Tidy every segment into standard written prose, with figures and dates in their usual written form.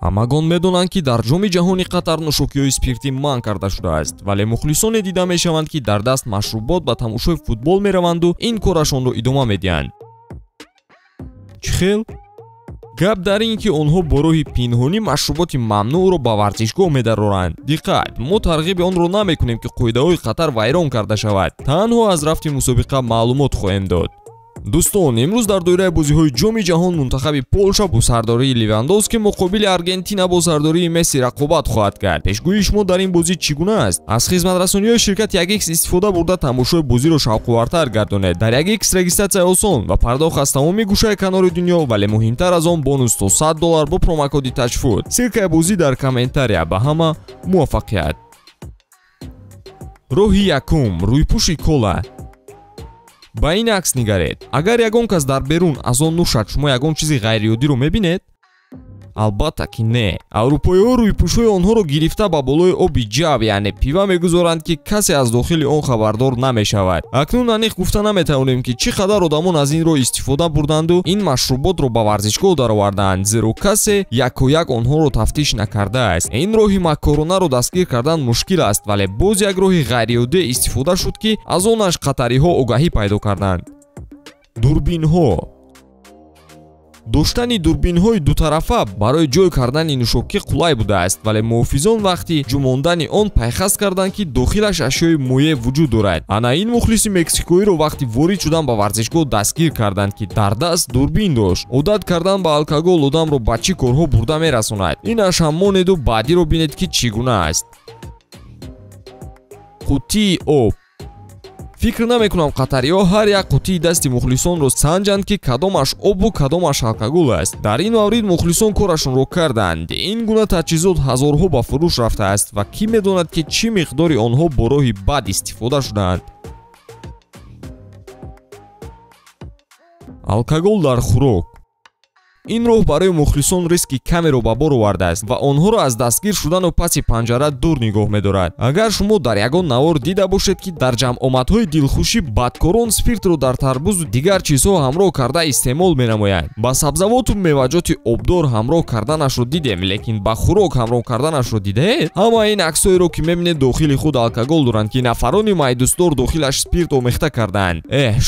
ҳамагон медонанд ки дар ҷоми ҷаҳони қатар нӯшокиҳои спиртӣ манъ карда шудааст, вале мухлисоне дида мешаванд ки дар даст машрубот ба тамошои футбол мераванду ин корашонро идома медиҳанд. чӣ хел? гап дар ин ки онҳо бо роҳи пинҳонӣ машруботи мамнӯъро ба варзишгоҳ медароранд. диққат, мо тарғиби онро намекунем ки қоидаҳои қатар вайрон карда шавад. танҳо аз рафти мусобиқа маълумот хоҳем дод. дӯстон, имрӯз дар доираи бозиҳои ҷоми ҷаҳон мунтахаби Полша бо сардории Левандовски муқобили Аргентина бо сардории Месси рақобат хоҳад кард. пешгӯии шумо дар ин бозӣ чӣ гуна аст? Аз хизматрасониҳои ширкат 1x истифода бурда тамошои бозиро шавқовартар гардонед. дар 1x регистратсия осон ва пардохт аз тамоми гӯшаи канори дунё, вале муҳимтар аз он бонус то $100 бо промокоди Touchfood. силкаи бозӣ дар комментария. ба ҳама муваффақият. роҳи якум, рӯйпӯши кола. ба ин акс нигаред. агар ягон кас дар берун аз он нӯшад шумо ягон чизи ғайриоддиро мебинед? албатта ки не. аврупоиҳо рӯйпӯшҳои онҳоро гирифта ба болои оби ҷав, яъне пива мегузоранд ки касе аз дохили он хабардор намешавад. акнун аниқ гуфта наметавонем ки чӣ қадар одамон аз ин роҳ истифода бурданду ин машруботро ба варзишгоҳ даровардаанд, зеро касе якояк онҳоро тафтиш накардааст. ин роҳи маккоронаро дастгир кардан мушкил аст, вале боз як роҳи ғайриоддӣ истифода шуд ки аз онаш қатариҳо огаҳӣ пайдо карданд. дурбинҳо. доштани дурбинҳои дутарафа барои ҷой кардани нӯшокӣ қулай будааст, вале муҳофизон вақти ҷумондани он пайхаст карданд ки дохилаш ашёи муйе вуҷуд дорад. ана ин мухлиси мексикоиро вақти ворид шудан ба варзишгоҳ дастгир карданд ки дар даст дурбин дошт. одат кардан ба алкогол одамро ба чӣ корҳо бурда мерасонад? инаш ҳам монеду баъдиро бинед ки чӣ гуна аст. қутии об. фикр намекунам қатариҳо ҳар як қутии дасти мухлисонро санҷанд ки кадомаш обу кадомаш алкогол аст. дар ин маврид мухлисон корашонро карданд. ин гуна таҷҳизот ҳазорҳо ба фурӯш рафтааст ва кӣ медонад ки чӣ миқдори онҳо бо роҳи бад истифода шудаанд. алкогол дар хӯрок. ин роҳ барои мухлисон риски камеро ба бор овардааст ва онҳоро аз дастгир шудану паси панҷара дур нигоҳ медорад. агар шумо дар ягон навор дида бошед ки дар ҷамъомадҳои дилхушӣ бадкорон спиртро дар тарбузу дигар чизҳо ҳамроҳ карда истеъмол менамоянд, ба сабзавоту меваҷоти обдор ҳамроҳ карданашро дидем, лекин ба хӯрок ҳамроҳ карданашро дидаед? ҳама ин аксҳоеро ки мебинед дохили худ алкогол доранд ки нафарони майдӯстдор дохилаш спирт омехта кардаанд.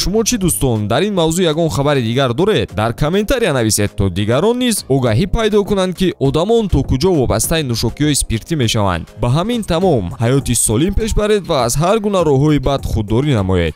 шумо чӣ дӯстон, дар ин мавзӯъ ягон хабари дигар доред? дар комментария нависед то дигарон низ огаҳӣ пайдо кунанд ки одамон то куҷо вобастаи нӯшокиҳои спиртӣ мешаванд. ба ҳамин тамом ҳаёти солим пеш баред ва аз ҳар гуна роҳҳои бад худдорӣ намоед.